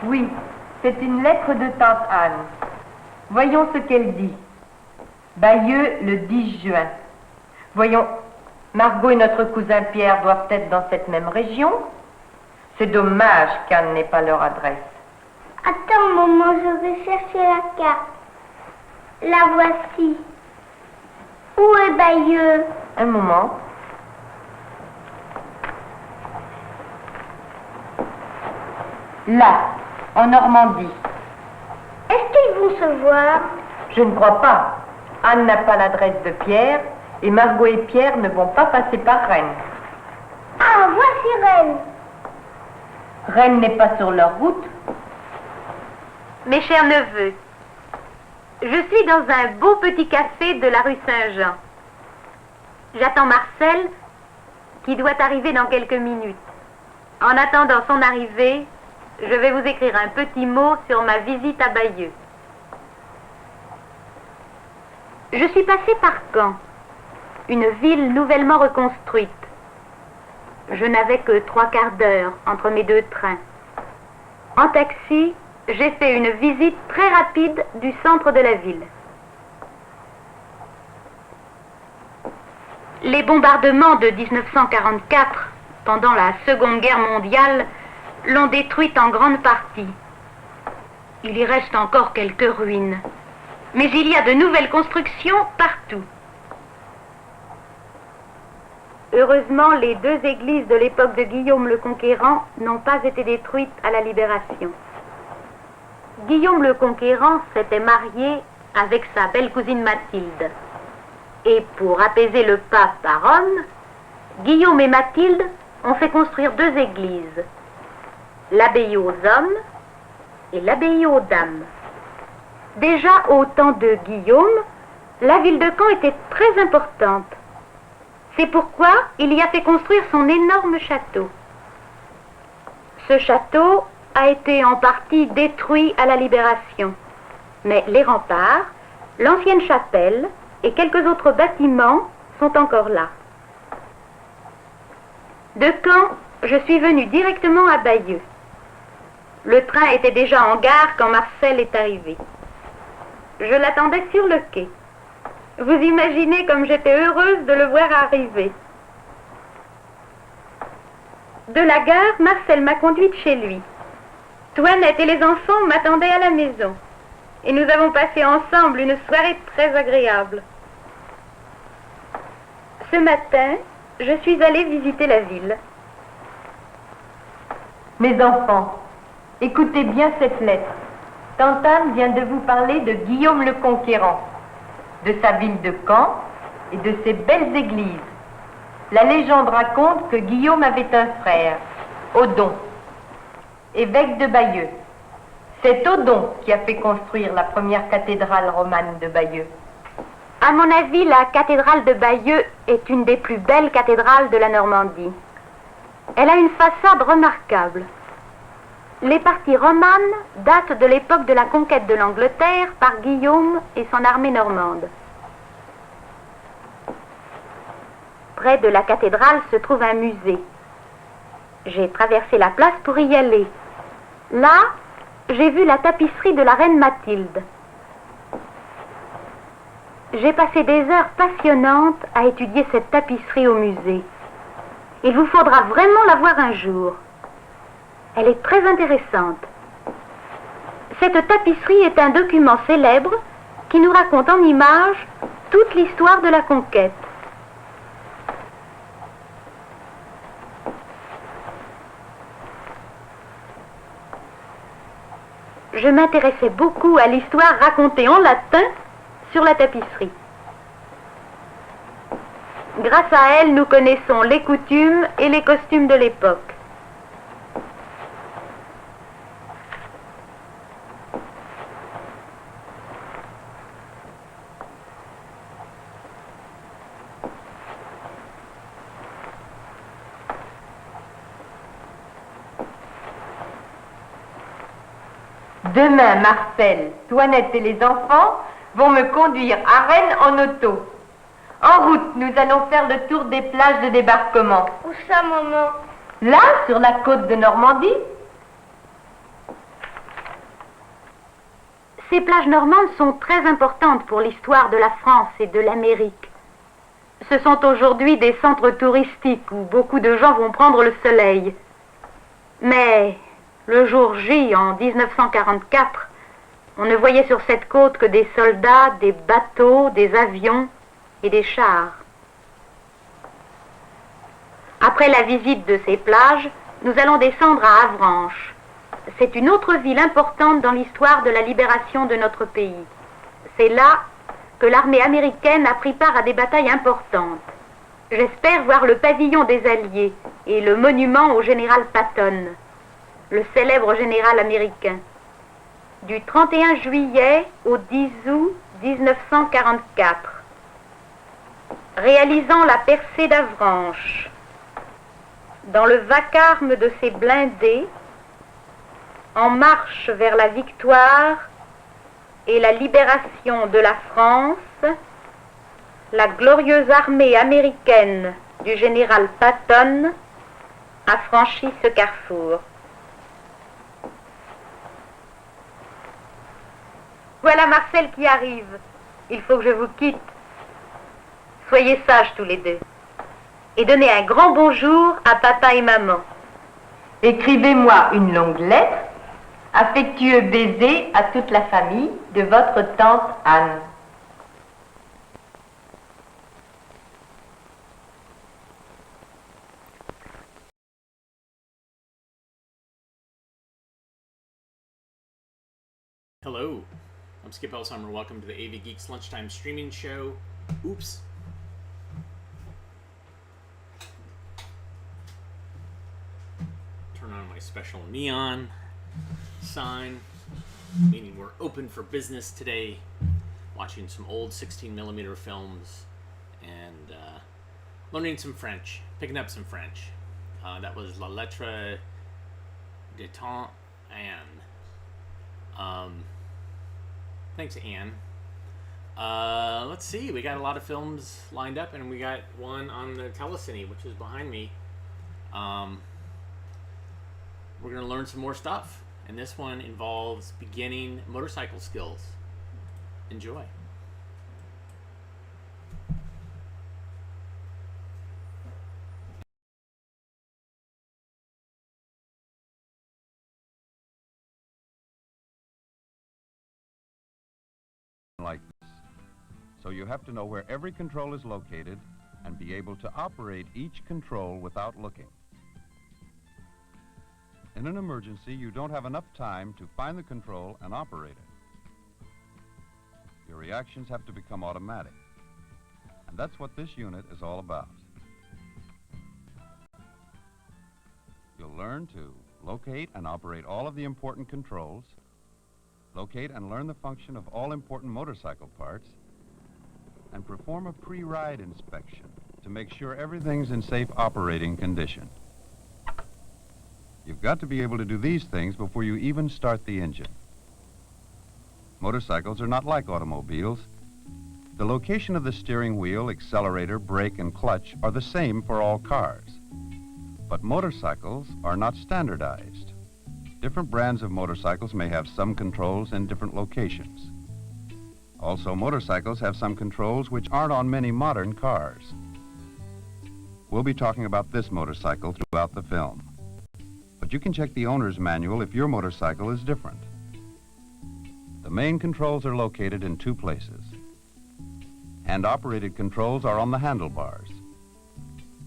Oui, c'est une lettre de Tante Anne. Voyons ce qu'elle dit. Bayeux, le 10 juin. Voyons, Margot et notre cousin Pierre doivent être dans cette même région. C'est dommage qu'Anne n'ait pas leur adresse. Attends, maman, je vais chercher la carte. La voici. Où est Bayeux? Un moment. Là, en Normandie. Est-ce qu'ils vont se voir? Je ne crois pas. Anne n'a pas l'adresse de Pierre et Margot et Pierre ne vont pas passer par Rennes. Ah, voici Rennes. Rennes n'est pas sur leur route. Mes chers neveux, je suis dans un beau petit café de la rue Saint-Jean. J'attends Marcel, qui doit arriver dans quelques minutes. En attendant son arrivée, je vais vous écrire un petit mot sur ma visite à Bayeux. Je suis passée par Caen, une ville nouvellement reconstruite. Je n'avais que 3/4 d'heure entre mes 2 trains. En taxi, j'ai fait une visite très rapide du centre de la ville. Les bombardements de 1944, pendant la Seconde Guerre mondiale, l'ont détruite en grande partie. Il y reste encore quelques ruines, mais il y a de nouvelles constructions partout. Heureusement, les 2 églises de l'époque de Guillaume le Conquérant n'ont pas été détruites à la Libération. Guillaume le Conquérant s'était marié avec sa belle cousine Mathilde. Et pour apaiser le pape à Rome, Guillaume et Mathilde ont fait construire 2 églises, l'abbaye aux hommes et l'abbaye aux dames. Déjà au temps de Guillaume, la ville de Caen était très importante. C'est pourquoi il y a fait construire son énorme château. Ce château a été en partie détruit à la Libération, mais les remparts, l'ancienne chapelle et quelques autres bâtiments sont encore là. De Caen, je suis venue directement à Bayeux. Le train était déjà en gare quand Marcel est arrivé. Je l'attendais sur le quai. Vous imaginez comme j'étais heureuse de le voir arriver. De la gare, Marcel m'a conduite chez lui. Toinette et les enfants m'attendaient à la maison. Et nous avons passé ensemble une soirée très agréable. Ce matin, je suis allée visiter la ville. Mes enfants, écoutez bien cette lettre. Tante Anne vient de vous parler de Guillaume le Conquérant, de sa ville de Caen et de ses belles églises. La légende raconte que Guillaume avait un frère, Odon, évêque de Bayeux. C'est Odon qui a fait construire la première cathédrale romane de Bayeux. À mon avis, la cathédrale de Bayeux est une des plus belles cathédrales de la Normandie. Elle a une façade remarquable. Les parties romanes datent de l'époque de la conquête de l'Angleterre par Guillaume et son armée normande. Près de la cathédrale se trouve un musée. J'ai traversé la place pour y aller. Là, j'ai vu la tapisserie de la reine Mathilde. J'ai passé des heures passionnantes à étudier cette tapisserie au musée. Il vous faudra vraiment la voir un jour. Elle est très intéressante. Cette tapisserie est un document célèbre qui nous raconte en images toute l'histoire de la conquête. Je m'intéressais beaucoup à l'histoire racontée en latin sur la tapisserie. Grâce à elle, nous connaissons les coutumes et les costumes de l'époque. Demain, Marcel, Toinette et les enfants vont me conduire à Rennes en auto. En route, nous allons faire le tour des plages de débarquement. Où ça, maman? Là, sur la côte de Normandie. Ces plages normandes sont très importantes pour l'histoire de la France et de l'Amérique. Ce sont aujourd'hui des centres touristiques où beaucoup de gens vont prendre le soleil. Mais le jour J, en 1944, on ne voyait sur cette côte que des soldats, des bateaux, des avions et des chars. Après la visite de ces plages, nous allons descendre à Avranches. C'est une autre ville importante dans l'histoire de la libération de notre pays. C'est là que l'armée américaine a pris part à des batailles importantes. J'espère voir le pavillon des Alliés et le monument au général Patton, le célèbre général américain. Du 31 juillet au 10 août 1944, réalisant la percée d'Avranches, dans le vacarme de ses blindés, en marche vers la victoire et la libération de la France, la glorieuse armée américaine du général Patton a franchi ce carrefour. Voilà Marcel qui arrive. Il faut que je vous quitte. Soyez sages tous les deux. Et donnez un grand bonjour à papa et maman. Écrivez-moi une longue lettre. Affectueux baiser à toute la famille de votre tante Anne. Hello, I'm Skip Elsheimer. Welcome to the AV Geeks Lunchtime streaming show. Oops. Turn on my special neon sign, meaning we're open for business today. Watching some old 16mm films and learning some French, picking up some French. That was Lettre de Tante Anne. Thanks, Anne. Let's see, we got a lot of films lined up, and we got one on the telecine, which is behind me. We're going to learn some more stuff, and this one involves beginning motorcycle skills. Enjoy. Like this. So you have to know where every control is located and be able to operate each control without looking. In an emergency, you don't have enough time to find the control and operate it. Your reactions have to become automatic. And that's what this unit is all about. You'll learn to locate and operate all of the important controls, locate and learn the function of all important motorcycle parts, and perform a pre-ride inspection to make sure everything's in safe operating condition. You've got to be able to do these things before you even start the engine. Motorcycles are not like automobiles. The location of the steering wheel, accelerator, brake, and clutch are the same for all cars. But motorcycles are not standardized. Different brands of motorcycles may have some controls in different locations. Also, motorcycles have some controls which aren't on many modern cars. We'll be talking about this motorcycle throughout the film. But you can check the owner's manual if your motorcycle is different. The main controls are located in two places. Hand-operated controls are on the handlebars.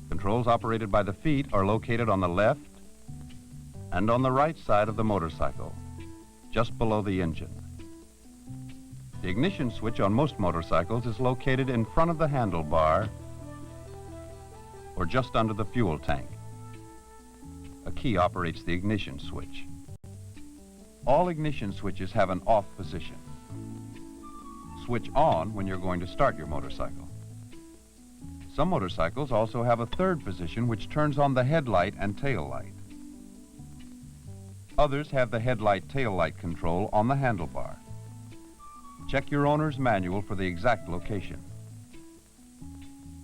Controls operated by the feet are located on the left and on the right side of the motorcycle, just below the engine. The ignition switch on most motorcycles is located in front of the handlebar or just under the fuel tank. A key operates the ignition switch. All ignition switches have an off position. Switch on when you're going to start your motorcycle. Some motorcycles also have a third position which turns on the headlight and tail light. Others have the headlight tail light control on the handlebar. Check your owner's manual for the exact location.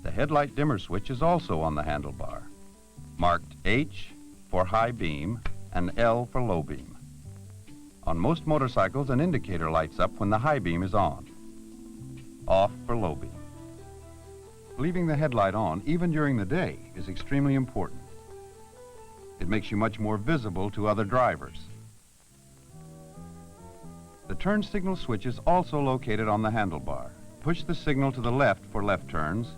The headlight dimmer switch is also on the handlebar, marked H for high beam and L for low beam. On most motorcycles, an indicator lights up when the high beam is on. Off for low beam. Leaving the headlight on, even during the day, is extremely important. It makes you much more visible to other drivers. The turn signal switch is also located on the handlebar. Push the signal to the left for left turns,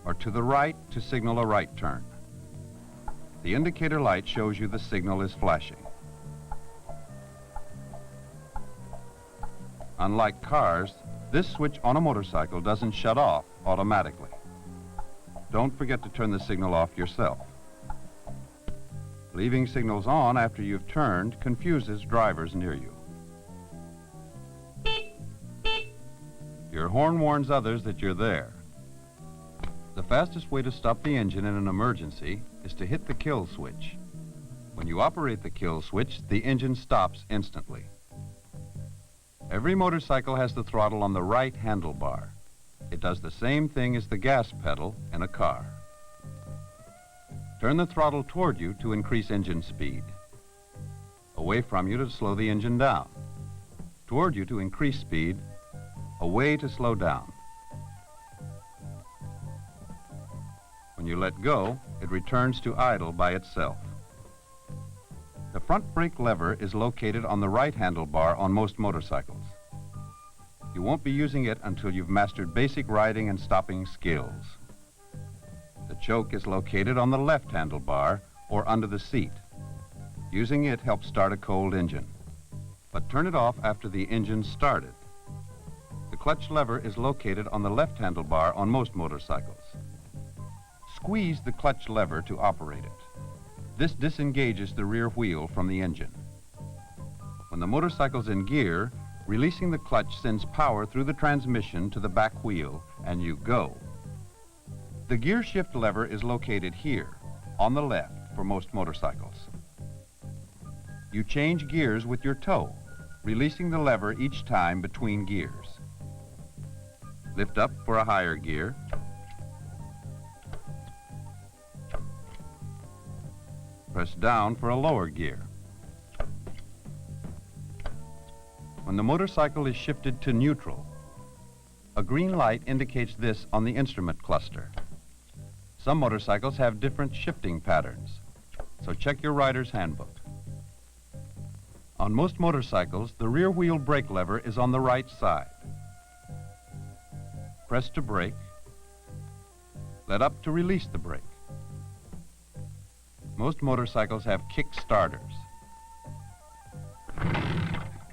or to the right to signal a right turn. The indicator light shows you the signal is flashing. Unlike cars, this switch on a motorcycle doesn't shut off automatically. Don't forget to turn the signal off yourself. Leaving signals on after you've turned confuses drivers near you. Your horn warns others that you're there. The fastest way to stop the engine in an emergency is to hit the kill switch. When you operate the kill switch, the engine stops instantly. Every motorcycle has the throttle on the right handlebar. It does the same thing as the gas pedal in a car. Turn the throttle toward you to increase engine speed. Away from you to slow the engine down. Toward you to increase speed. Away to slow down. When you let go, it returns to idle by itself. The front brake lever is located on the right handlebar on most motorcycles. You won't be using it until you've mastered basic riding and stopping skills. The choke is located on the left handlebar or under the seat. Using it helps start a cold engine. But turn it off after the engine's started. The clutch lever is located on the left handlebar on most motorcycles. Squeeze the clutch lever to operate it. This disengages the rear wheel from the engine. When the motorcycle's in gear, releasing the clutch sends power through the transmission to the back wheel, and you go. The gear shift lever is located here, on the left, for most motorcycles. You change gears with your toe, releasing the lever each time between gears. Lift up for a higher gear. Press down for a lower gear. When the motorcycle is shifted to neutral, a green light indicates this on the instrument cluster. Some motorcycles have different shifting patterns, so check your rider's handbook. On most motorcycles, the rear wheel brake lever is on the right side. Press to brake. Let up to release the brake. Most motorcycles have kick starters.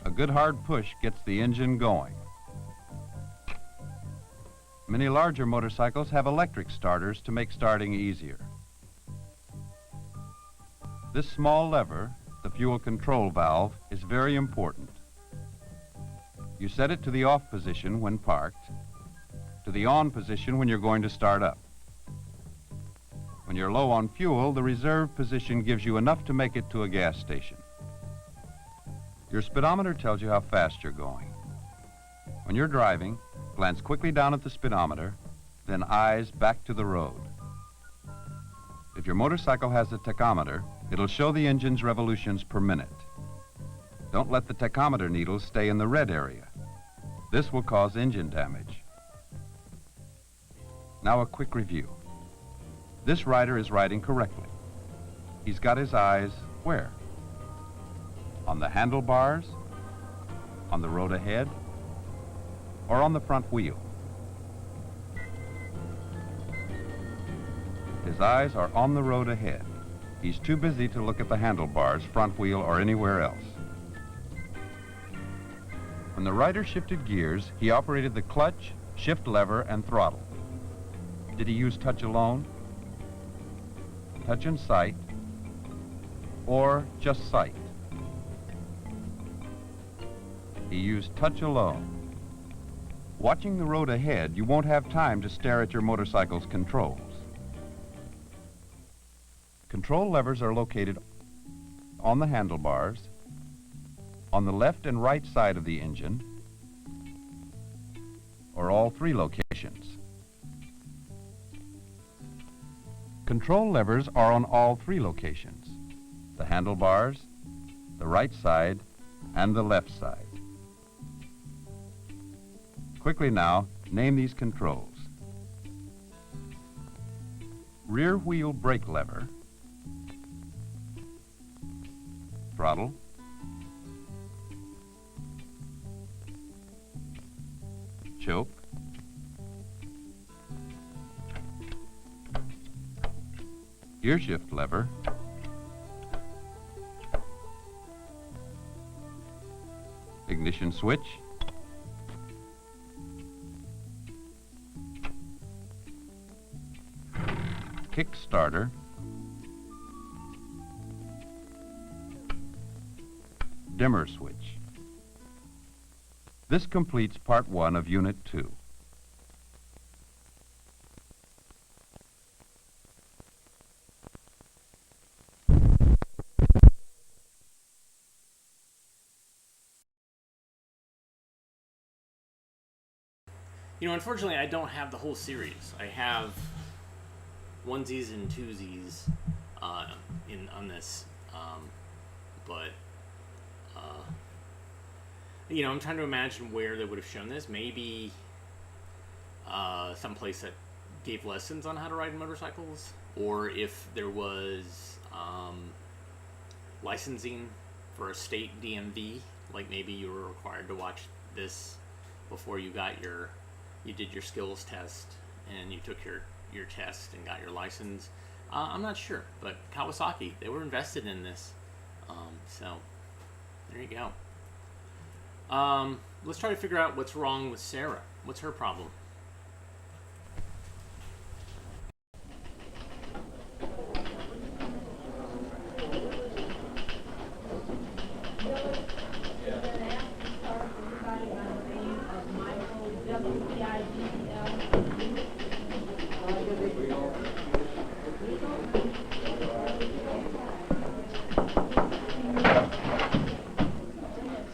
A good hard push gets the engine going. Many larger motorcycles have electric starters to make starting easier. This small lever, the fuel control valve, is very important. You set it to the off position when parked, to the on position when you're going to start up. When you're low on fuel, the reserve position gives you enough to make it to a gas station. Your speedometer tells you how fast you're going. When you're driving, glance quickly down at the speedometer, then eyes back to the road. If your motorcycle has a tachometer, it'll show the engine's revolutions per minute. Don't let the tachometer needle stay in the red area. This will cause engine damage. Now a quick review. This rider is riding correctly. He's got his eyes where? On the handlebars, on the road ahead, or on the front wheel? His eyes are on the road ahead. He's too busy to look at the handlebars, front wheel, or anywhere else. When the rider shifted gears, he operated the clutch, shift lever, and throttle. Did he use touch alone, touch and sight, or just sight? He used touch alone. Watching the road ahead, you won't have time to stare at your motorcycle's controls. Control levers are located on the handlebars, on the left and right side of the engine, or all three locations. Control levers are on all three locations: the handlebars, the right side, and the left side. Quickly now, name these controls. Rear wheel brake lever, throttle, choke, gear shift lever, ignition switch, kick starter, dimmer switch. This completes part 1 of Unit 2. You know, unfortunately, I don't have the whole series. I have onesies and twosies on this, but you know, I'm trying to imagine where they would have shown this. Maybe someplace that gave lessons on how to ride motorcycles, or if there was licensing for a state DMV, like maybe you were required to watch this before you did your skills test and you took your test and got your license. I'm not sure, but Kawasaki, they were invested in this. So there you go. Let's try to figure out what's wrong with Sarah. What's her problem?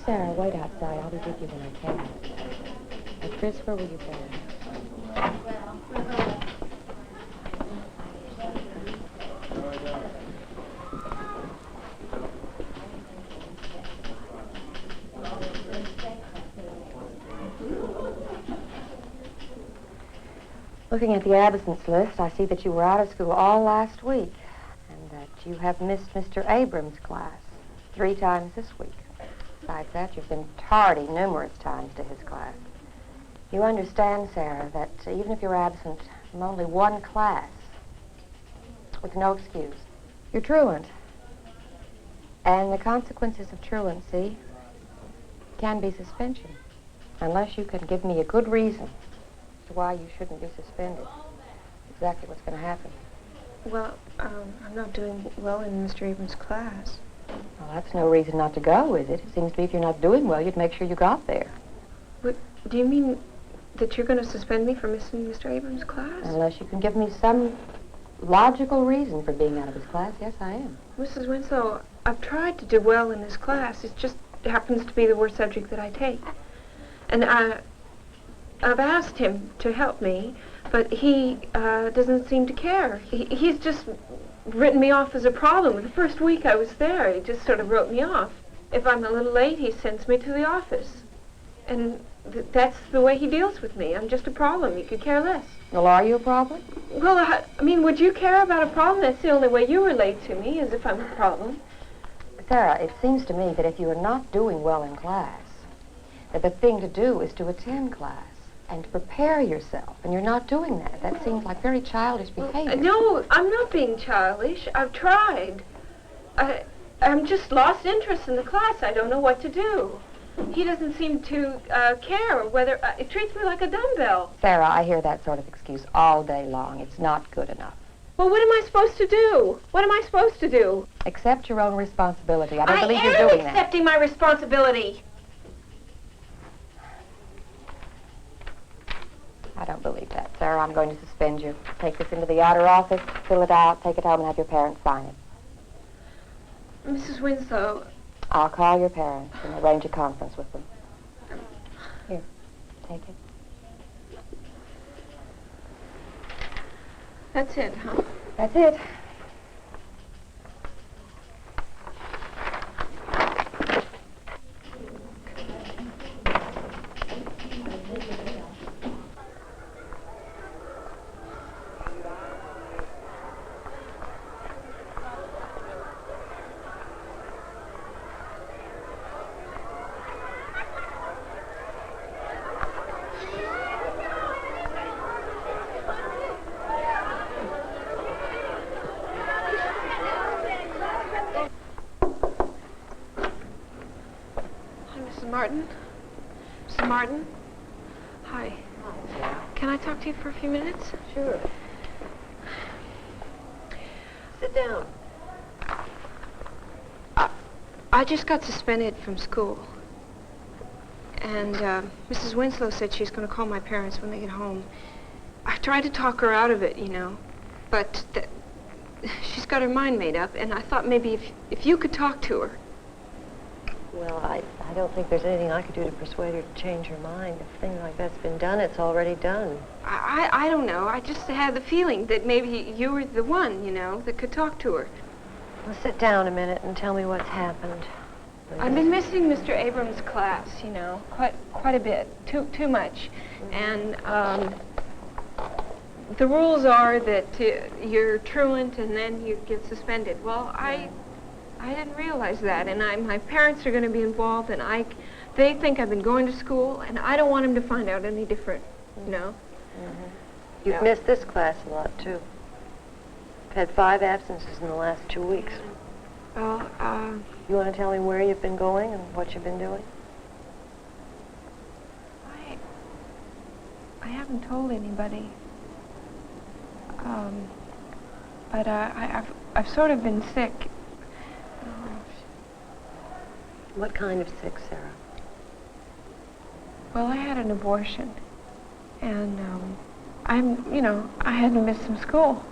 Sarah, wait outside. I'll be with you when I can. Hey, Chris, where were you going? Looking at the absence list, I see that you were out of school all last week and that you have missed Mr. Abrams' class 3 times this week. Besides that, you've been tardy numerous times to his class. You understand, Sarah, that even if you're absent from only 1 class, with no excuse, you're truant. And the consequences of truancy can be suspension, unless you can give me a good reason as to why you shouldn't be suspended. Exactly what's going to happen. Well, I'm not doing well in Mr. Abrams' class. Well, that's no reason not to go, is it? It seems to me if you're not doing well, you'd make sure you got there. What, do you mean that you're going to suspend me for missing Mr. Abrams' class? Unless you can give me some logical reason for being out of his class, yes, I am. Mrs. Winslow, I've tried to do well in this class. It just happens to be the worst subject that I take. And I've asked him to help me, but he doesn't seem to care. He's just written me off as a problem. The first week I was there, he just sort of wrote me off. If I'm a little late, he sends me to the office. And that's the way he deals with me. I'm just a problem. You could care less. Well, are you a problem? Well, I mean, would you care about a problem? That's the only way you relate to me, is if I'm a problem. Sarah, it seems to me that if you are not doing well in class, that the thing to do is to attend class and to prepare yourself, and you're not doing that. That seems like very childish behavior. No, I'm not being childish. I've tried. I'm just lost interest in the class. I don't know what to do. He doesn't seem to care whether... it treats me like a dumbbell. Sarah, I hear that sort of excuse all day long. It's not good enough. Well, what am I supposed to do? What am I supposed to do? Accept your own responsibility. I don't believe you're doing that. I am accepting my responsibility. I don't believe that, Sarah. I'm going to suspend you. Take this into the outer office, fill it out, take it home, and have your parents sign it. Mrs. Winslow... I'll call your parents and arrange a conference with them. Here, take it. That's it, huh? That's it. Martin? Mrs. Martin? Hi. Hi, Sarah. Can I talk to you for a few minutes? Sure. Sit down. I just got suspended from school. And Mrs. Winslow said she's going to call my parents when they get home. I tried to talk her out of it, you know, but she's got her mind made up, and I thought maybe if you could talk to her. Well, I don't think there's anything I could do to persuade her to change her mind. If a thing like that's been done, it's already done. I don't know. I just had the feeling that maybe you were the one, you know, that could talk to her. Well, sit down a minute and tell me what's happened. I've been missing Mr. Abrams' class, you know, quite a bit, too much. And the rules are that you're truant and then you get suspended. Well, I didn't realize that, and my parents are going to be involved, and they think I've been going to school, and I don't want them to find out any different, you know. Mm-hmm. You've missed this class a lot, too. I've had 5 absences in the last 2 weeks. Well, You want to tell me where you've been going and what you've been doing? I haven't told anybody. But I've sort of been sick. What kind of sick, Sarah? Well, I had an abortion, and I had to miss some school.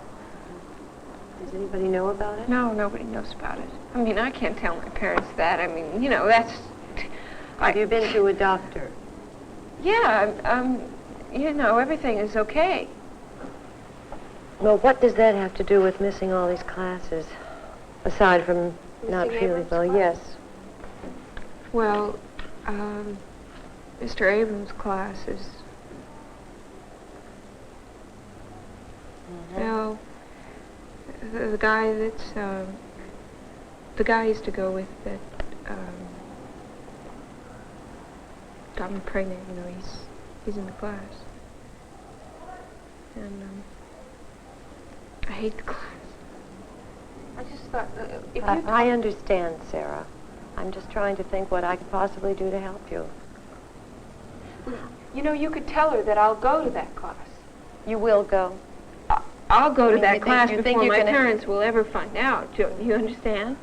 Does anybody know about it? No, nobody knows about it. I mean, I can't tell my parents that. I mean, you know, that's... Have you been to a doctor? Yeah, you know, everything is okay. Well, what does that have to do with missing all these classes? Aside from not Missing feeling Abrams' well, class? yes. Well, Mr. Abrams' class is... Well, the guy that's, the guy I used to go with that, got me pregnant, you know, he's in the class. And, I hate the class. I just thought, if you... I understand, Sarah. I'm just trying to think what I could possibly do to help you. You know, you could tell her that I'll go to that class. You will go? I'll go to mean, that class you think before you my can- parents will ever find out. You understand?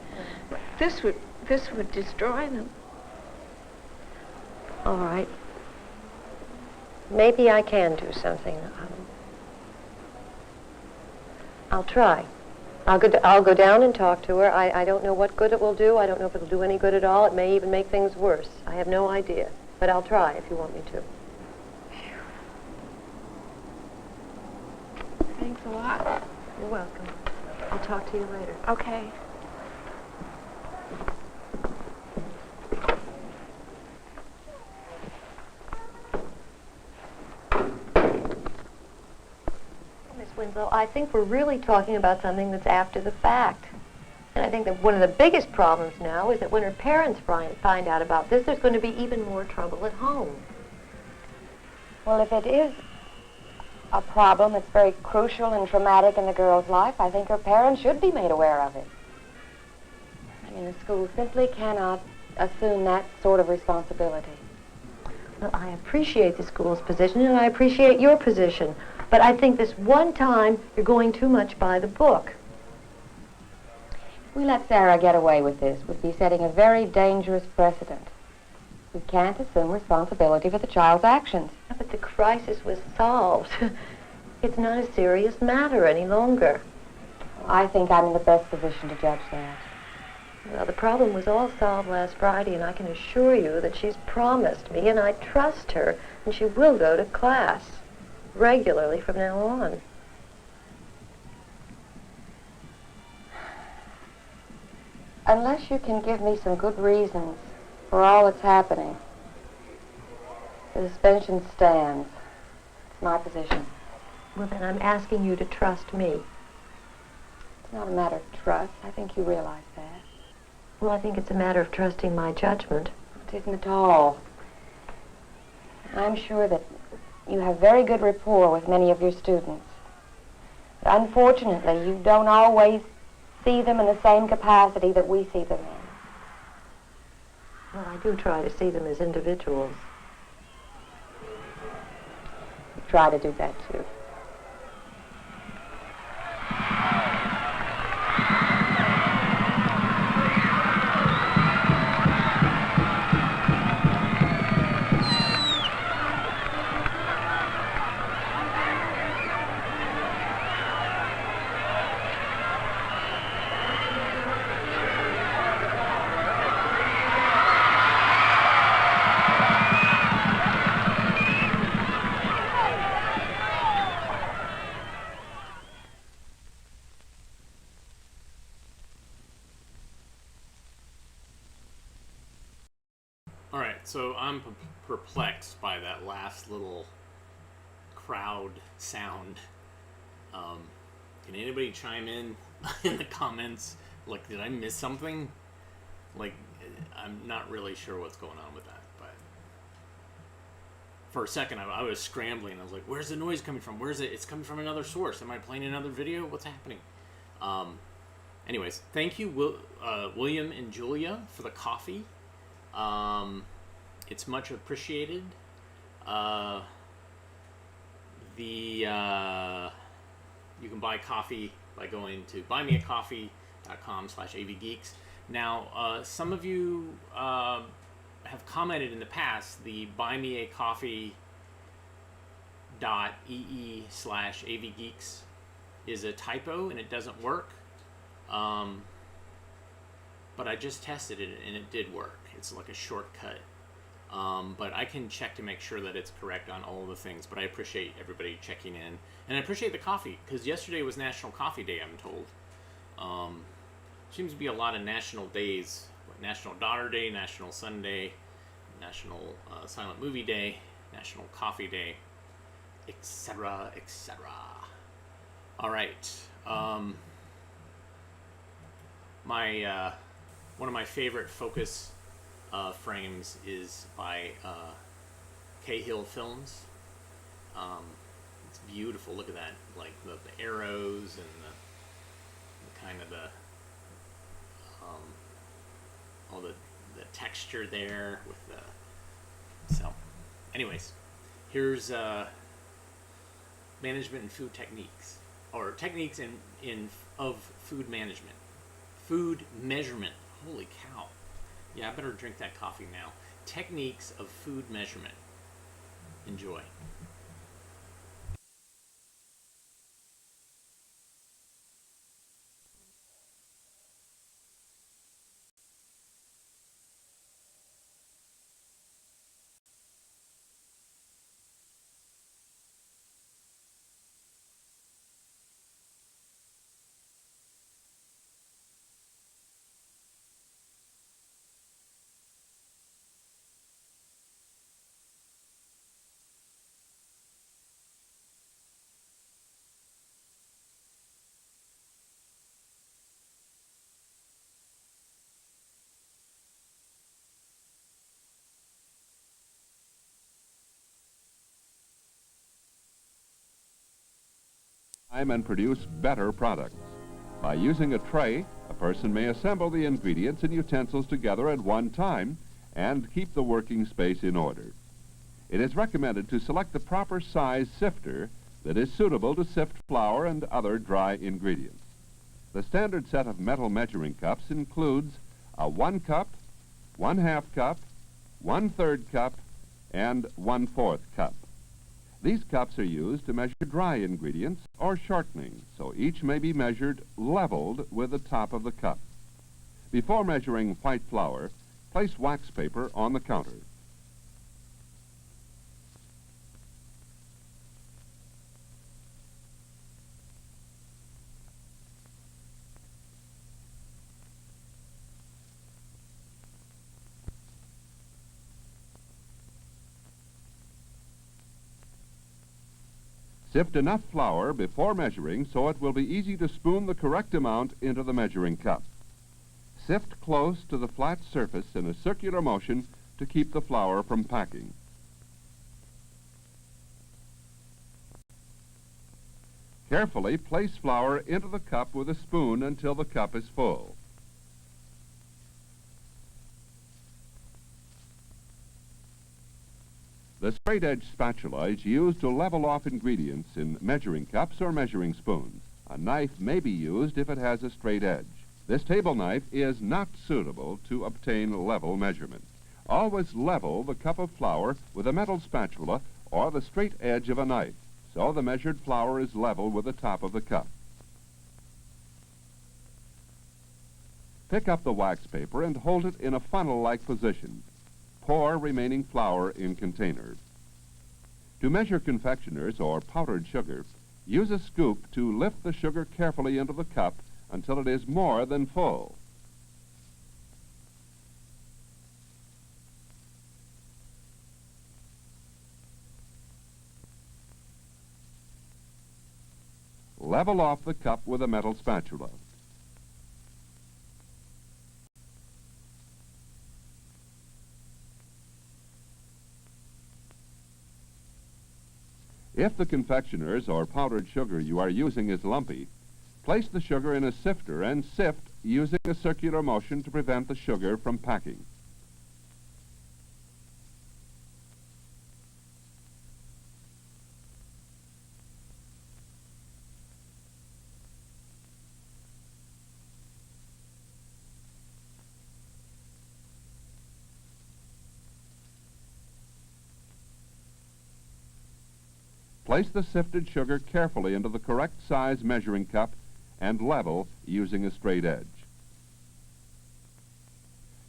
This would destroy them. All right. Maybe I can do something. I'll try. I'll go down and talk to her. I don't know what good it will do. I don't know if it'll do any good at all. It may even make things worse. I have no idea. But I'll try if you want me to. Thanks a lot. You're welcome. I'll talk to you later. Okay. Miss Winslow, I think we're really talking about something that's after the fact. And I think that one of the biggest problems now is that when her parents find out about this, there's going to be even more trouble at home. Well, if it is a problem that's very crucial and traumatic in the girl's life, I think her parents should be made aware of it. I mean, the school simply cannot assume that sort of responsibility. Well, I appreciate the school's position, and I appreciate your position. But I think this one time, you're going too much by the book. If we let Sarah get away with this, we'd be setting a very dangerous precedent. We can't assume responsibility for the child's actions. Yeah, but the crisis was solved. It's not a serious matter any longer. I think I'm in the best position to judge that. Well, the problem was all solved last Friday, and I can assure you that she's promised me, and I trust her, and she will go to class regularly from now on. Unless you can give me some good reasons for all that's happening, the suspension stands. It's my position. Well, then I'm asking you to trust me. It's not a matter of trust. I think you realize that. Well, I think it's a matter of trusting my judgment. It isn't at all. I'm sure that you have very good rapport with many of your students. But unfortunately, you don't always see them in the same capacity that we see them in. Well, I do try to see them as individuals. Try to do that too. All right, so I'm perplexed by that last little crowd sound. Can anybody chime in the comments? Like, did I miss something? Like, I'm not really sure what's going on with that, but for a second I was scrambling. I was like, where's the noise coming from? Where's it? It's coming from another source. Am I playing another video? What's happening? Anyways, thank you, William and Julia, for the coffee. It's much appreciated. You can buy coffee by going to buymeacoffee.com/avgeeks. Now, some of you have commented in the past the buymeacoffee.ee/avgeeks is a typo and it doesn't work. But I just tested it and it did work. It's like a shortcut. But I can check to make sure that it's correct on all of the things. But I appreciate everybody checking in. And I appreciate the coffee, because yesterday was National Coffee Day, I'm told. Seems to be a lot of national days. National Daughter Day, National Sunday, National Silent Movie Day, National Coffee Day, etc., etc. All right. One of my favorite focus frames is by Cahill Films. It's beautiful. Look at that, like the arrows and the kind of all the texture there with the. So, anyways, here's management and food techniques, or techniques of food management, food measurement. Holy cow! Yeah, I better drink that coffee now. Techniques of food measurement. Enjoy. And produce better products. By using a tray, a person may assemble the ingredients and utensils together at one time and keep the working space in order. It is recommended to select the proper size sifter that is suitable to sift flour and other dry ingredients. The standard set of metal measuring cups includes a 1 cup, 1/2 cup, 1/3 cup, and 1/4 cup. These cups are used to measure dry ingredients or shortening, so each may be measured leveled with the top of the cup. Before measuring white flour, place wax paper on the counter. Sift enough flour before measuring so it will be easy to spoon the correct amount into the measuring cup. Sift close to the flat surface in a circular motion to keep the flour from packing. Carefully place flour into the cup with a spoon until the cup is full. The straight-edge spatula is used to level off ingredients in measuring cups or measuring spoons. A knife may be used if it has a straight edge. This table knife is not suitable to obtain level measurement. Always level the cup of flour with a metal spatula or the straight edge of a knife, so the measured flour is level with the top of the cup. Pick up the wax paper and hold it in a funnel-like position. Pour remaining flour in containers. To measure confectioners or powdered sugar, use a scoop to lift the sugar carefully into the cup until it is more than full. Level off the cup with a metal spatula. If the confectioners or powdered sugar you are using is lumpy, place the sugar in a sifter and sift using a circular motion to prevent the sugar from packing. Place the sifted sugar carefully into the correct size measuring cup and level using a straight edge.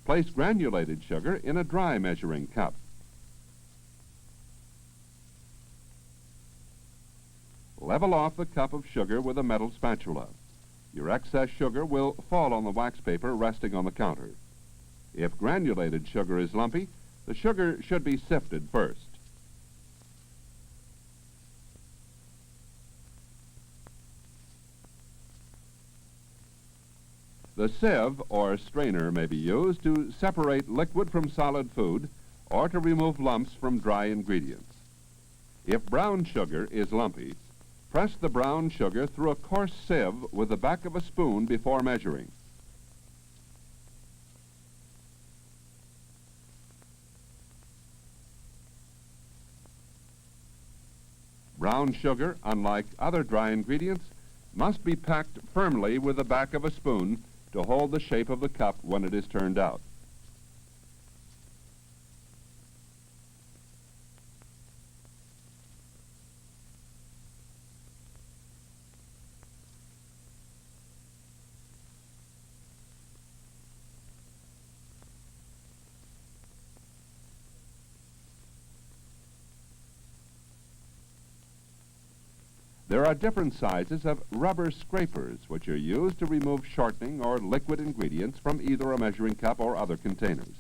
Place granulated sugar in a dry measuring cup. Level off the cup of sugar with a metal spatula. Your excess sugar will fall on the wax paper resting on the counter. If granulated sugar is lumpy, the sugar should be sifted first. The sieve or strainer may be used to separate liquid from solid food or to remove lumps from dry ingredients. If brown sugar is lumpy, press the brown sugar through a coarse sieve with the back of a spoon before measuring. Brown sugar, unlike other dry ingredients, must be packed firmly with the back of a spoon to hold the shape of the cup when it is turned out. There are different sizes of rubber scrapers which are used to remove shortening or liquid ingredients from either a measuring cup or other containers.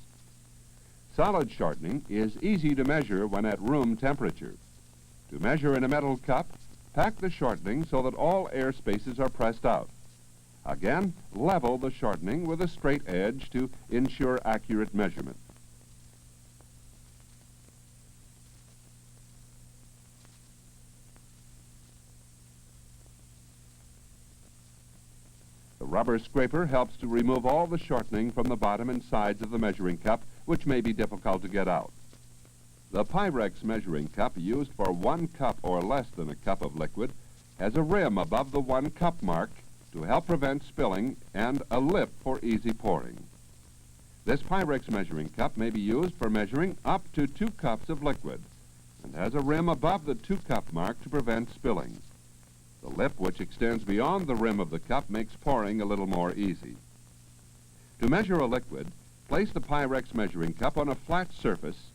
Solid shortening is easy to measure when at room temperature. To measure in a metal cup, pack the shortening so that all air spaces are pressed out. Again, level the shortening with a straight edge to ensure accurate measurement. The rubber scraper helps to remove all the shortening from the bottom and sides of the measuring cup, which may be difficult to get out. The Pyrex measuring cup used for 1 cup or less than a cup of liquid has a rim above the 1 cup mark to help prevent spilling and a lip for easy pouring. This Pyrex measuring cup may be used for measuring up to 2 cups of liquid and has a rim above the 2 cup mark to prevent spilling. The lip, which extends beyond the rim of the cup, makes pouring a little more easy. To measure a liquid, place the Pyrex measuring cup on a flat surface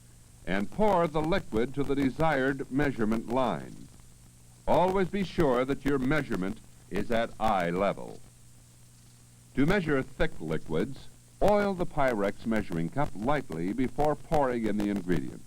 and pour the liquid to the desired measurement line. Always be sure that your measurement is at eye level. To measure thick liquids, oil the Pyrex measuring cup lightly before pouring in the ingredients.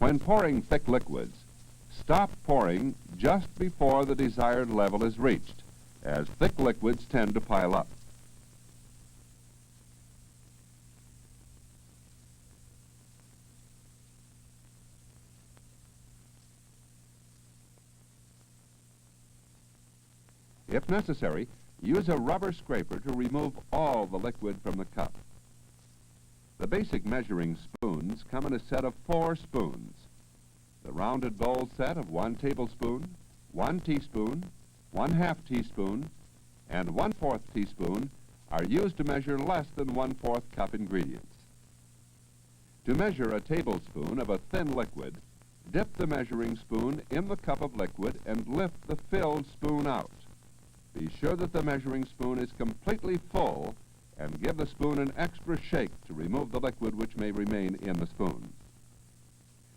When pouring thick liquids, stop pouring just before the desired level is reached, as thick liquids tend to pile up. If necessary, use a rubber scraper to remove all the liquid from the cup. The basic measuring spoons come in a set of 4 spoons. The rounded bowl set of 1 tablespoon, 1 teaspoon, 1/2 teaspoon, and 1/4 teaspoon are used to measure less than 1/4 cup ingredients. To measure a tablespoon of a thin liquid, dip the measuring spoon in the cup of liquid and lift the filled spoon out. Be sure that the measuring spoon is completely full and give the spoon an extra shake to remove the liquid which may remain in the spoon.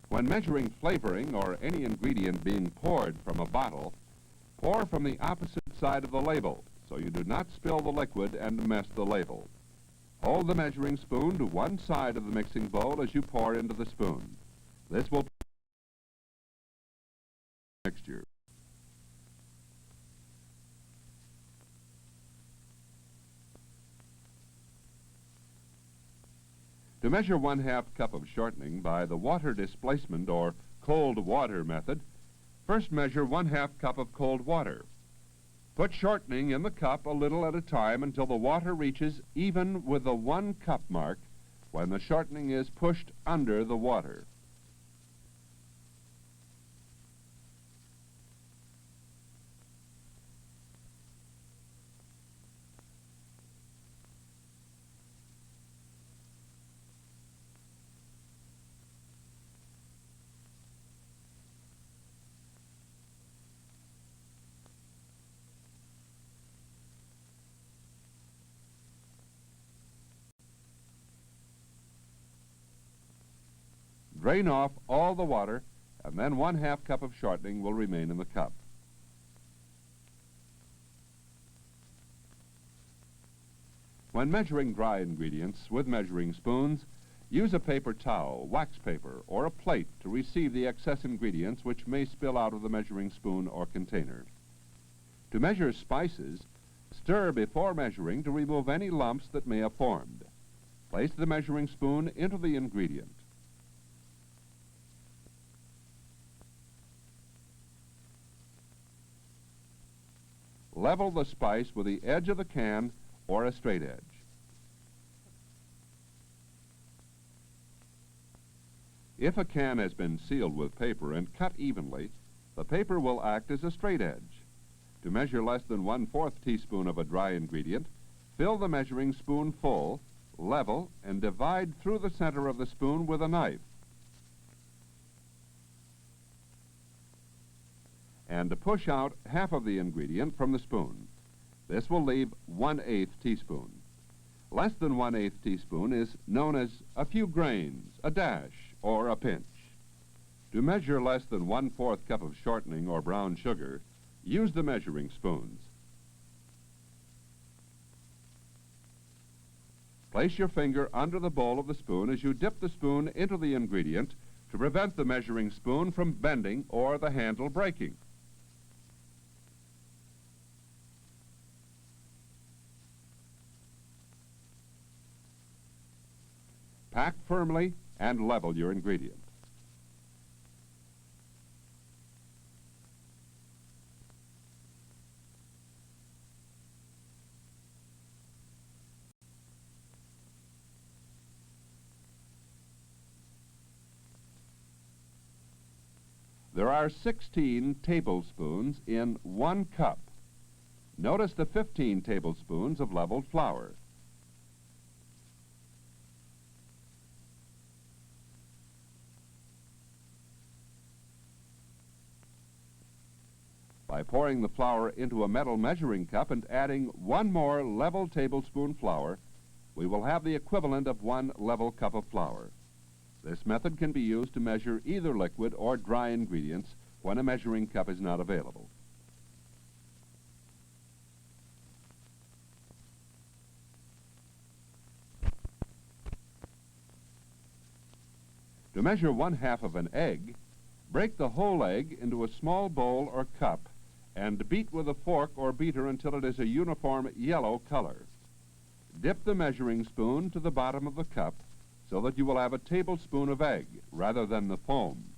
When measuring flavoring or any ingredient being poured from a bottle, pour from the opposite side of the label so you do not spill the liquid and mess the label. Hold the measuring spoon to one side of the mixing bowl as you pour into the spoon. This will mixture. To measure 1/2 cup of shortening by the water displacement or cold water method, first measure 1/2 cup of cold water. Put shortening in the cup a little at a time until the water reaches even with the 1 cup mark, when the shortening is pushed under the water. Drain off all the water, and then 1/2 cup of shortening will remain in the cup. When measuring dry ingredients with measuring spoons, use a paper towel, wax paper, or a plate to receive the excess ingredients which may spill out of the measuring spoon or container. To measure spices, stir before measuring to remove any lumps that may have formed. Place the measuring spoon into the ingredient. Level the spice with the edge of the can or a straight edge. If a can has been sealed with paper and cut evenly, the paper will act as a straight edge. To measure less than 1/4 teaspoon of a dry ingredient, fill the measuring spoon full, level, and divide through the center of the spoon with a knife. And to push out half of the ingredient from the spoon. This will leave 1/8 teaspoon. Less than 1/8 teaspoon is known as a few grains, a dash, or a pinch. To measure less than 1/4 cup of shortening or brown sugar, use the measuring spoons. Place your finger under the bowl of the spoon as you dip the spoon into the ingredient to prevent the measuring spoon from bending or the handle breaking. Pack firmly and level your ingredient. There are 16 tablespoons in 1 cup. Notice the 15 tablespoons of leveled flour. By pouring the flour into a metal measuring cup and adding 1 more level tablespoon flour, we will have the equivalent of 1 level cup of flour. This method can be used to measure either liquid or dry ingredients when a measuring cup is not available. To measure 1/2 of an egg, break the whole egg into a small bowl or cup and beat with a fork or beater until it is a uniform yellow color. Dip the measuring spoon to the bottom of the cup so that you will have a tablespoon of egg rather than the foam.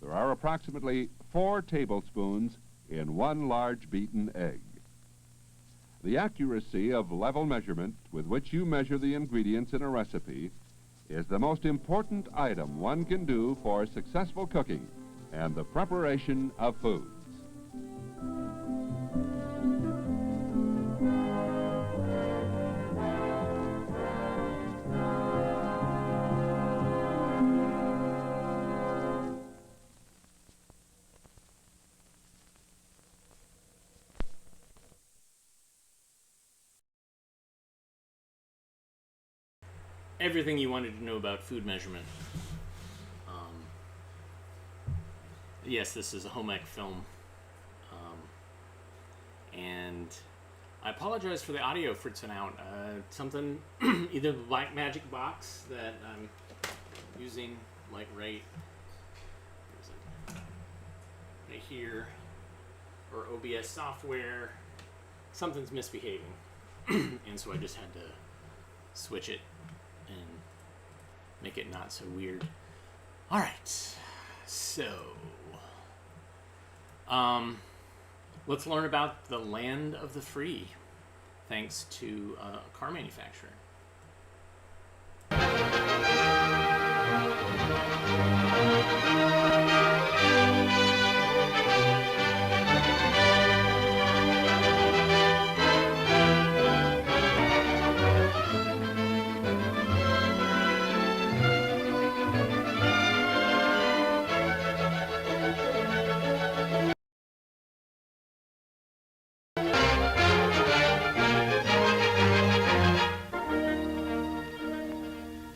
There are approximately 4 tablespoons in 1 large beaten egg. The accuracy of level measurement with which you measure the ingredients in a recipe is the most important item one can do for successful cooking and the preparation of foods. Everything you wanted to know about food measurement. Yes, this is a home ec film. And I apologize for the audio fritzing out. Something, either the Black Magic box that I'm using like right here, or OBS software, something's misbehaving. And so I just had to switch it and make it not so weird. All right, so let's learn about the land of the free, thanks to a car manufacturer.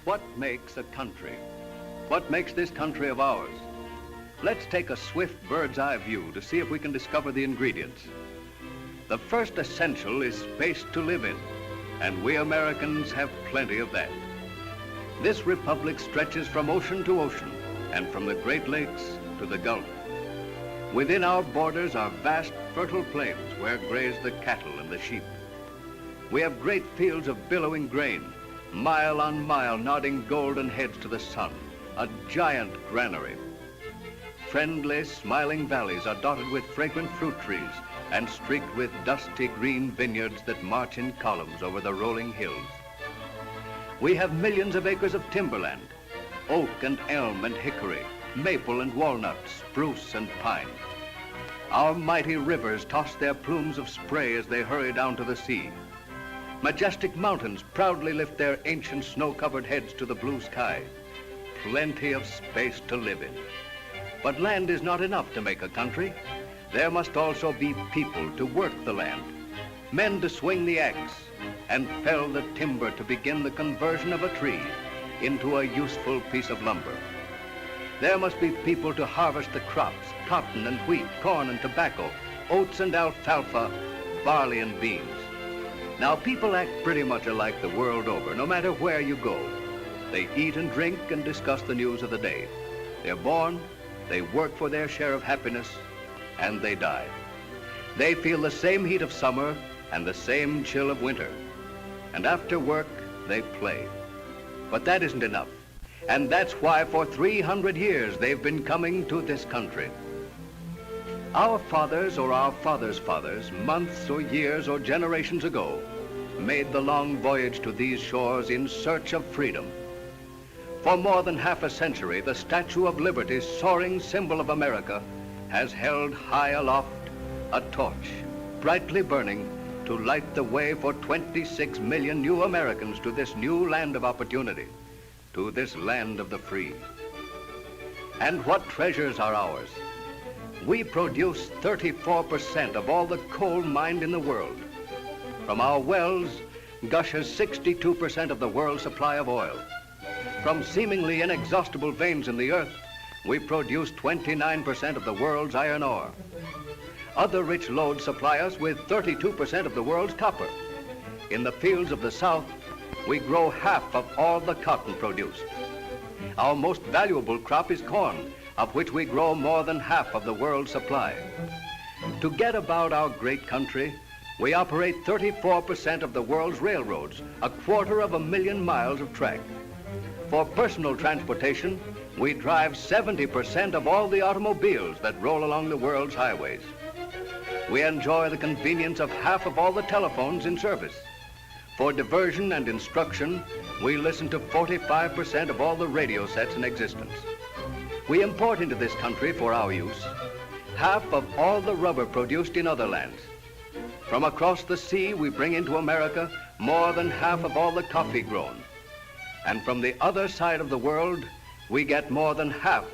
What makes a country? What makes this country of ours? Let's take a swift bird's eye view to see if we can discover the ingredients. The first essential is space to live in, and we Americans have plenty of that. This republic stretches from ocean to ocean and from the Great Lakes to the Gulf. Within our borders are vast fertile plains where graze the cattle and the sheep. We have great fields of billowing grain, mile on mile nodding golden heads to the sun, a giant granary. Friendly, smiling valleys are dotted with fragrant fruit trees and streaked with dusty green vineyards that march in columns over the rolling hills. We have millions of acres of timberland, oak and elm and hickory, maple and walnut, spruce and pine. Our mighty rivers toss their plumes of spray as they hurry down to the sea. Majestic mountains proudly lift their ancient snow-covered heads to the blue sky. Plenty of space to live in. But land is not enough to make a country. There must also be people to work the land, men to swing the axe and fell the timber to begin the conversion of a tree into a useful piece of lumber. There must be people to harvest the crops, cotton and wheat, corn and tobacco, oats and alfalfa, barley and beans. Now, people act pretty much alike the world over, no matter where you go. They eat and drink and discuss the news of the day. They're born, they work for their share of happiness, and they die. They feel the same heat of summer and the same chill of winter. And after work, they play. But that isn't enough. And that's why for 300 years they've been coming to this country. Our fathers or our fathers' fathers, months or years or generations ago, made the long voyage to these shores in search of freedom. For more than half a century, the Statue of Liberty, soaring symbol of America, has held high aloft a torch, brightly burning, to light the way for 26 million new Americans to this new land of opportunity, to this land of the free. And what treasures are ours? We produce 34% of all the coal mined in the world. From our wells gushes 62% of the world's supply of oil. From seemingly inexhaustible veins in the earth, we produce 29% of the world's iron ore. Other rich lodes supply us with 32% of the world's copper. In the fields of the South, we grow half of all the cotton produced. Our most valuable crop is corn, of which we grow more than half of the world's supply. To get about our great country, we operate 34% of the world's railroads, 250,000 miles of track. For personal transportation, we drive 70% of all the automobiles that roll along the world's highways. we enjoy the convenience of half of all the telephones in service. For diversion and instruction, we listen to 45% of all the radio sets in existence. We import into this country for our use half of all the rubber produced in other lands. From across the sea, we bring into America more than half of all the coffee grown. And from the other side of the world, we get more than half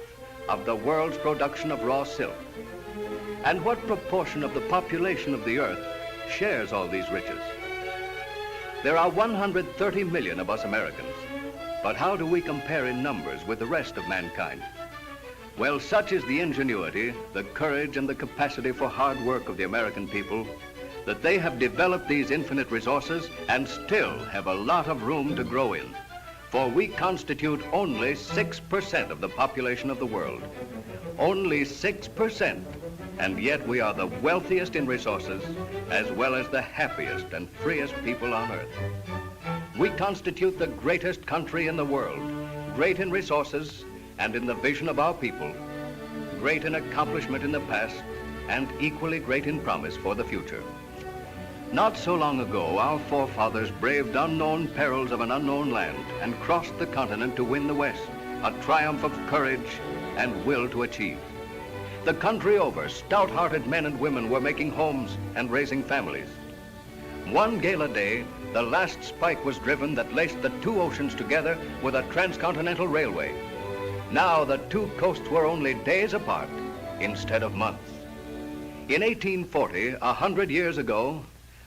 of the world's production of raw silk. And what proportion of the population of the earth shares all these riches? There are 130 million of us Americans, but how do we compare in numbers with the rest of mankind? Well, such is the ingenuity, the courage, and the capacity for hard work of the American people that they have developed these infinite resources and still have a lot of room to grow in. For we constitute only 6% of the population of the world. Only 6%, and yet we are the wealthiest in resources as well as the happiest and freest people on earth. We constitute the greatest country in the world, great in resources and in the vision of our people, great in accomplishment in the past, and equally great in promise for the future. Not so long ago, our forefathers braved unknown perils of an unknown land and crossed the continent to win the West, a triumph of courage and will to achieve. The country over, stout-hearted men and women were making homes and raising families. One gala day, the last spike was driven that laced the two oceans together with a transcontinental railway. Now the two coasts were only days apart instead of months. In 1840, 100 years ago,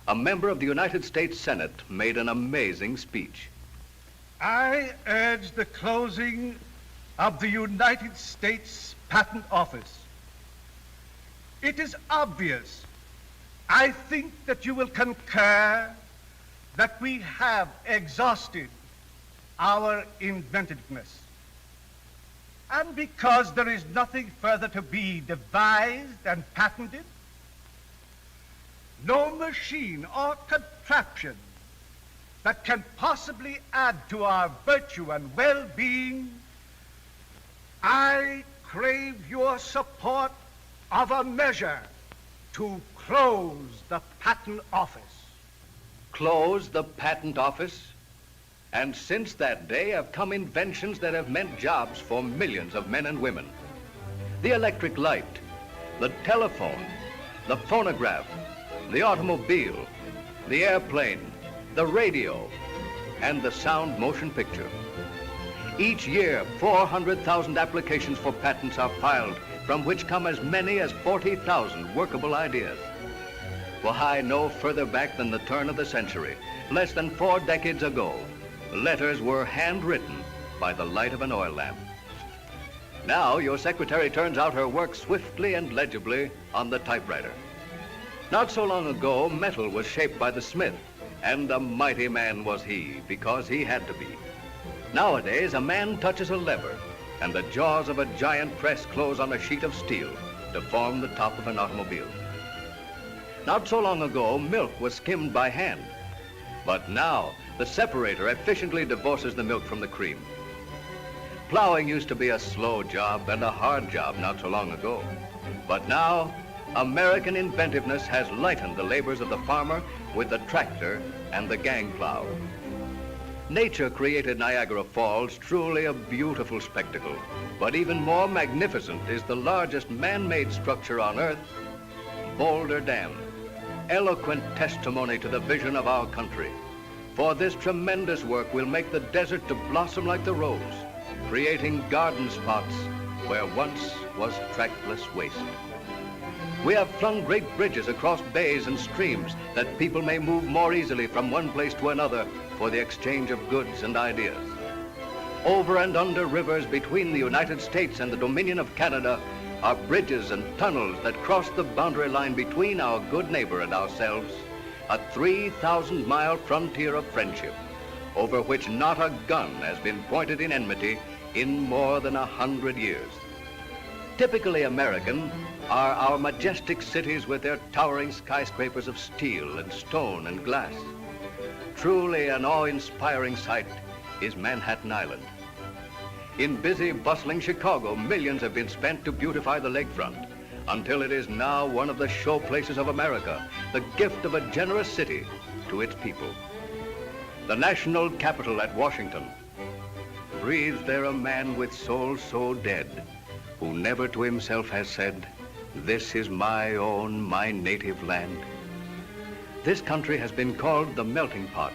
a member of the United States Senate made an amazing speech. I urge the closing of the United States Patent Office. It is obvious, I think that you will concur, that we have exhausted our inventiveness. And because there is nothing further to be devised and patented, no machine or contraption that can possibly add to our virtue and well-being, I crave your support of a measure to close the patent office. Close the patent office? And since that day have come inventions that have meant jobs for millions of men and women. The electric light, the telephone, the phonograph, the automobile, the airplane, the radio, and the sound motion picture. Each year, 400,000 applications for patents are filed, from which come as many as 40,000 workable ideas. Why, no further back than the turn of the century, less than 4 decades ago, letters were handwritten by the light of an oil lamp. Now your secretary turns out her work swiftly and legibly on the typewriter. Not so long ago, metal was shaped by the smith, and a mighty man was he, because he had to be. Nowadays, a man touches a lever, and the jaws of a giant press close on a sheet of steel to form the top of an automobile. Not so long ago, milk was skimmed by hand, but now the separator efficiently divorces the milk from the cream. Plowing used to be a slow job and a hard job not so long ago, but now American inventiveness has lightened the labors of the farmer with the tractor and the gang plow. Nature created Niagara Falls, truly a beautiful spectacle. But even more magnificent is the largest man-made structure on Earth, Boulder Dam, eloquent testimony to the vision of our country. For this tremendous work will make the desert to blossom like the rose, creating garden spots where once was trackless waste. We have flung great bridges across bays and streams that people may move more easily from one place to another for the exchange of goods and ideas. Over and under rivers between the United States and the Dominion of Canada are bridges and tunnels that cross the boundary line between our good neighbor and ourselves, a 3,000-mile frontier of friendship, over which not a gun has been pointed in enmity in more than 100 years. Typically American are our majestic cities with their towering skyscrapers of steel and stone and glass. Truly an awe-inspiring sight is Manhattan Island. In busy, bustling Chicago, millions have been spent to beautify the lakefront. until it is now one of the showplaces of America, the gift of a generous city to its people. The national capital at Washington. Breathes there a man with soul so dead, who never to himself has said, "This is my own, my native land." This country has been called the melting pot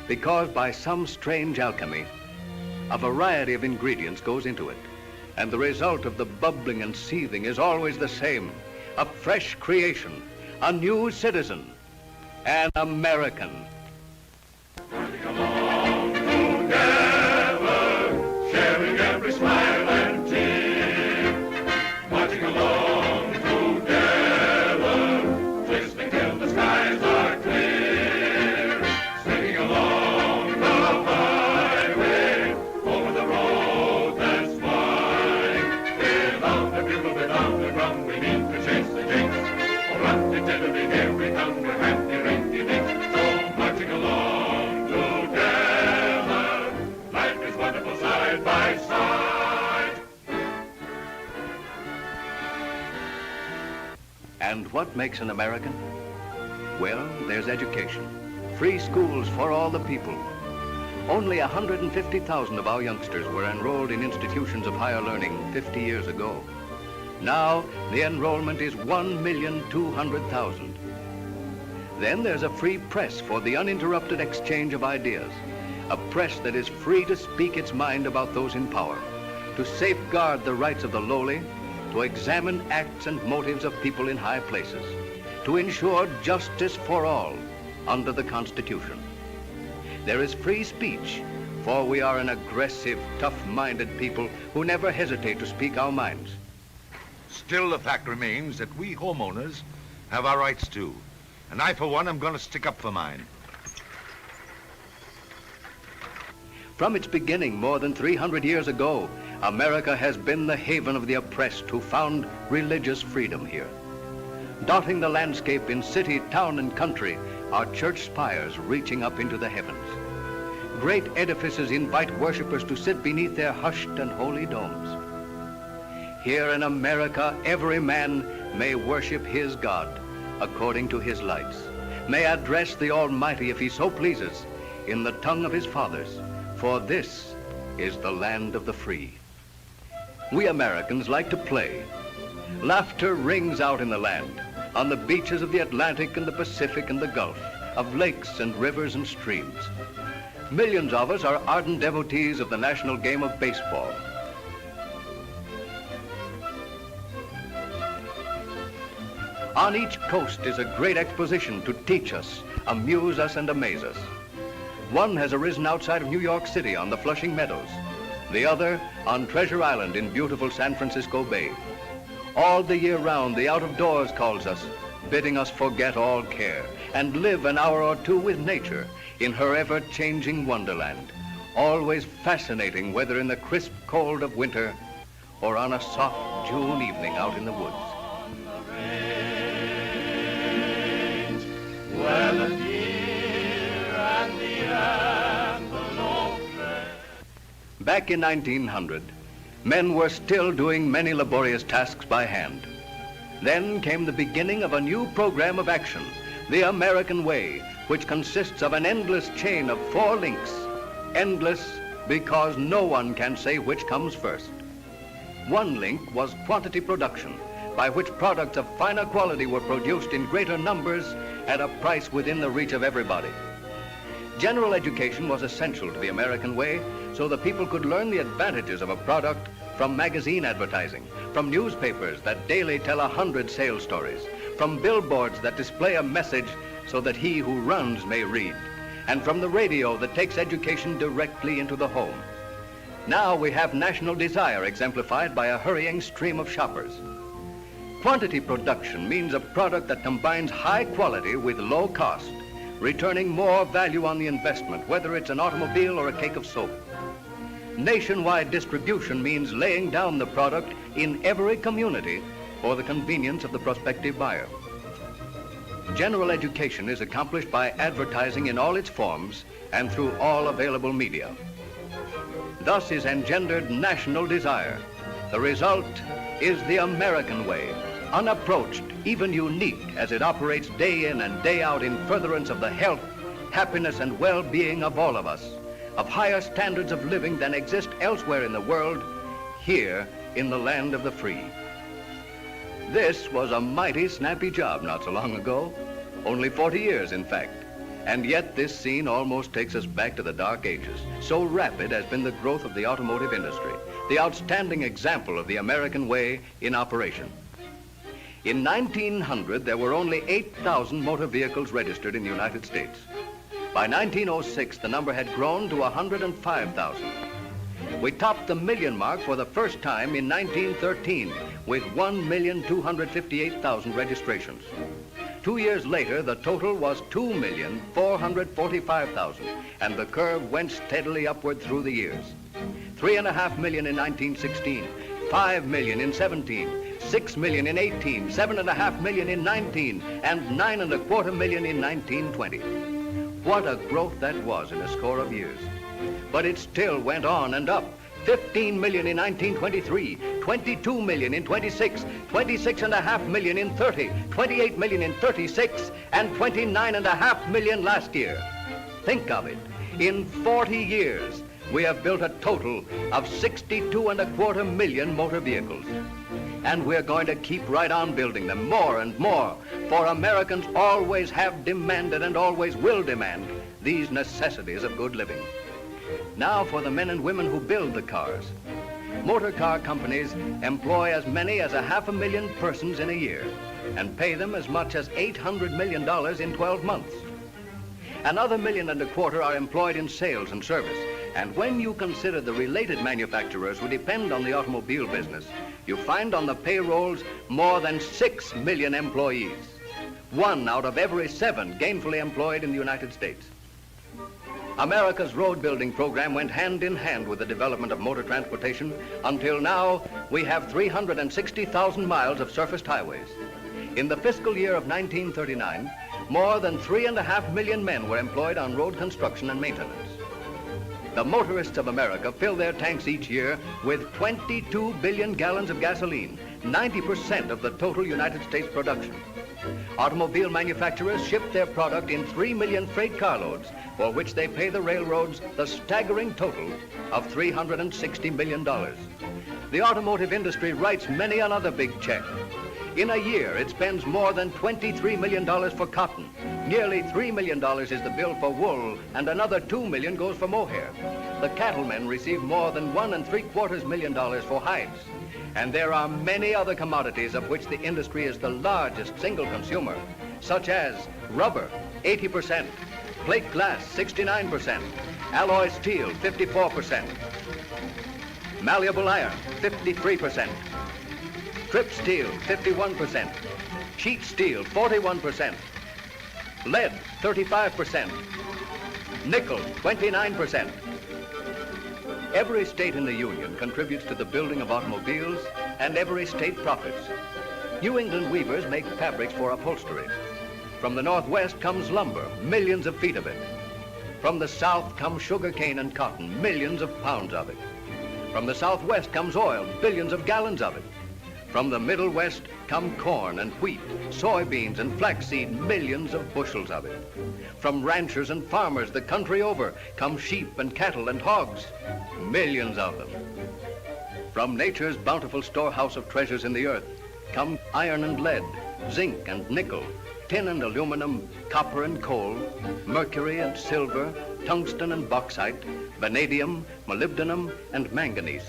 because by some strange alchemy, a variety of ingredients goes into it, and the result of the bubbling and seething is always the same: a fresh creation, a new citizen, an American. Sharing every smile and tear, marching along together, twisting till the skies are clear, singing along the highway, over the road that's wide. Without the bugle, without the drum, we need to chase the jinx. Oh, run-ti-tiddly, here we come, we're handy-rinky-dinks. So marching along together, life is wonderful side by side. And what makes an American? Well, there's education. Free schools for all the people. Only 150,000 of our youngsters were enrolled in institutions of higher learning 50 years ago. Now, the enrollment is 1,200,000. Then there's a free press for the uninterrupted exchange of ideas. A press that is free to speak its mind about those in power, to safeguard the rights of the lowly, to examine acts and motives of people in high places, to ensure justice for all under the Constitution. There is free speech, for we are an aggressive, tough-minded people who never hesitate to speak our minds. Still, the fact remains that we homeowners have our rights too. And I, for one, am going to stick up for mine. From its beginning more than 300 years ago, America has been the haven of the oppressed who found religious freedom here. Dotting the landscape in city, town, and country are church spires reaching up into the heavens. Great edifices invite worshipers to sit beneath their hushed and holy domes. Here in America, every man may worship his God according to his lights, may address the Almighty, if he so pleases, in the tongue of his fathers, for this is the land of the free. We Americans like to play. Laughter rings out in the land, on the beaches of the Atlantic and the Pacific and the Gulf, of lakes and rivers and streams. Millions of us are ardent devotees of the national game of baseball. On each coast is a great exposition to teach us, amuse us, and amaze us. One has arisen outside of New York City on the Flushing Meadows, the other on Treasure Island in beautiful San Francisco Bay. All the year round, the out of doors calls us, bidding us forget all care and live an hour or two with nature in her ever-changing wonderland, always fascinating whether in the crisp cold of winter or on a soft June evening out in the woods. Where the deer and the antelope play. Back in 1900, men were still doing many laborious tasks by hand. Then came the beginning of a new program of action, the American Way, which consists of an endless chain of 4 links. Endless because no one can say which comes first. One link was quantity production, by which products of finer quality were produced in greater numbers at a price within the reach of everybody. General education was essential to the American Way, so the people could learn the advantages of a product from magazine advertising, from newspapers that daily tell 100 sales stories, from billboards that display a message so that he who runs may read, and from the radio that takes education directly into the home. Now we have national desire exemplified by a hurrying stream of shoppers. Quantity production means a product that combines high quality with low cost, returning more value on the investment, whether it's an automobile or a cake of soap. Nationwide distribution means laying down the product in every community for the convenience of the prospective buyer. General education is accomplished by advertising in all its forms and through all available media. Thus is engendered national desire. The result is the American way, unapproached, even unique, as it operates day in and day out in furtherance of the health, happiness, and well-being of all of us, of higher standards of living than exist elsewhere in the world, here in the land of the free. This was a mighty snappy job not so long ago, only 40 years, in fact. And yet this scene almost takes us back to the dark ages. So rapid has been the growth of the automotive industry, the outstanding example of the American way in operation. In 1900, there were only 8,000 motor vehicles registered in the United States. By 1906, the number had grown to 105,000. We topped the million mark for the first time in 1913 with 1,258,000 registrations. 2 years later, the total was 2,445,000, and the curve went steadily upward through the years. 3.5 million in 1916, 5 million in 17, 6 million in 18, 7.5 million in 19, and 9.25 million in 1920. What a growth that was in a score of years. But it still went on and up. 15 million in 1923, 22 million in 26, 26.5 million in 30, 28 million in 36, and 29.5 million last year. Think of it. In 40 years, we have built a total of 62.25 million motor vehicles. And we're going to keep right on building them more and more, for Americans always have demanded and always will demand these necessities of good living. Now for the men and women who build the cars. Motor car companies employ as many as 500,000 persons in a year and pay them as much as $800 million in 12 months. Another 1.25 million are employed in sales and service. And when you consider the related manufacturers who depend on the automobile business, you find on the payrolls more than 6 million employees. 1 out of every 7 gainfully employed in the United States. America's road building program went hand in hand with the development of motor transportation. Until now, we have 360,000 miles of surfaced highways. In the fiscal year of 1939, more than 3.5 million men were employed on road construction and maintenance. The motorists of America fill their tanks each year with 22 billion gallons of gasoline, 90% of the total United States production. Automobile manufacturers ship their product in 3 million freight carloads, for which they pay the railroads the staggering total of $360 million. The automotive industry writes many another big check. In a year, it spends more than $23 million for cotton. Nearly $3 million is the bill for wool, and another $2 million goes for mohair. The cattlemen receive more than $1.75 million for hides. And there are many other commodities of which the industry is the largest single consumer, such as rubber, 80%, plate glass, 69%, alloy steel, 54%, malleable iron, 53%, strip steel, 51%, sheet steel, 41%, lead, 35%, nickel, 29%. Every state in the Union contributes to the building of automobiles, and every state profits. New England weavers make fabrics for upholstery. From the Northwest comes lumber, millions of feet of it. From the South comes sugar cane and cotton, millions of pounds of it. From the Southwest comes oil, billions of gallons of it. From the Middle West come corn and wheat, soybeans and flaxseed, millions of bushels of it. From ranchers and farmers the country over come sheep and cattle and hogs, millions of them. From nature's bountiful storehouse of treasures in the earth come iron and lead, zinc and nickel, tin and aluminum, copper and coal, mercury and silver, tungsten and bauxite, vanadium, molybdenum, and manganese.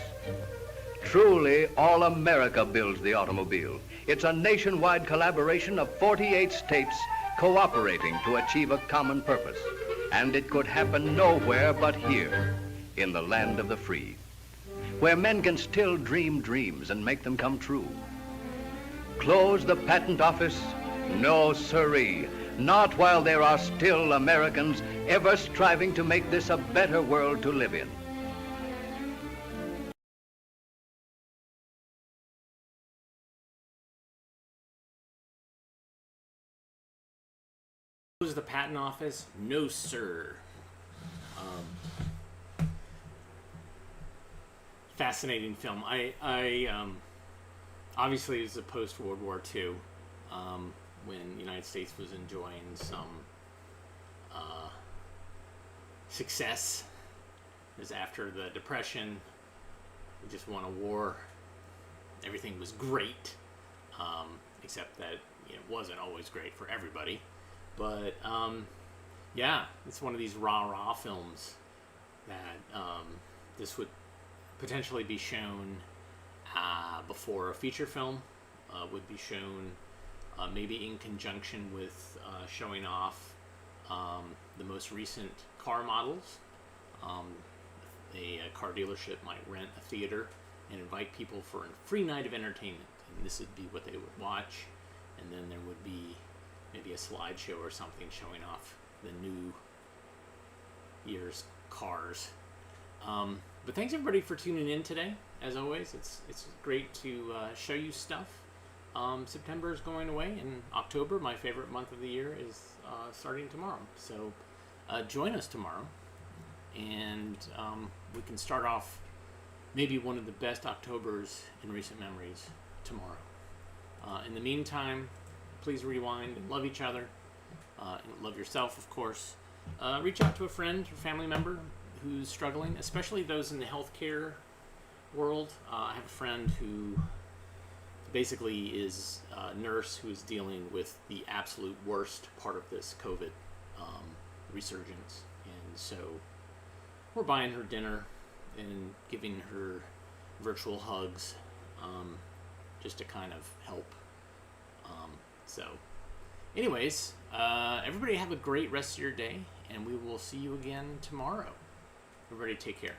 Truly, all America builds the automobile. It's a nationwide collaboration of 48 states cooperating to achieve a common purpose. And it could happen nowhere but here, in the land of the free, where men can still dream dreams and make them come true. Close the patent office? No, sirree. Not while there are still Americans ever striving to make this a better world to live in. Close the patent office? No, sir. Fascinating film. I obviously, it was a post-World War II, when the United States was enjoying some success. It was after the Depression. We just won a war. Everything was great, except that it wasn't always great for everybody. But yeah, it's one of these rah-rah films that this would potentially be shown before a feature film would be shown, maybe in conjunction with showing off the most recent car models. A car dealership might rent a theater and invite people for a free night of entertainment, and this would be what they would watch, and then there would be maybe a slideshow or something showing off the new year's cars. But thanks everybody for tuning in today. As always, it's great to show you stuff. September is going away, and October, my favorite month of the year, is starting tomorrow. So join us tomorrow, and we can start off maybe one of the best Octobers in recent memories tomorrow. In the meantime, please rewind and love each other, and love yourself, of course. Reach out to a friend or family member who's struggling, especially those in the healthcare world. I have a friend who basically is a nurse who is dealing with the absolute worst part of this COVID resurgence, and so we're buying her dinner and giving her virtual hugs, just to kind of help. So anyways, everybody have a great rest of your day, and we will see you again tomorrow. Everybody take care.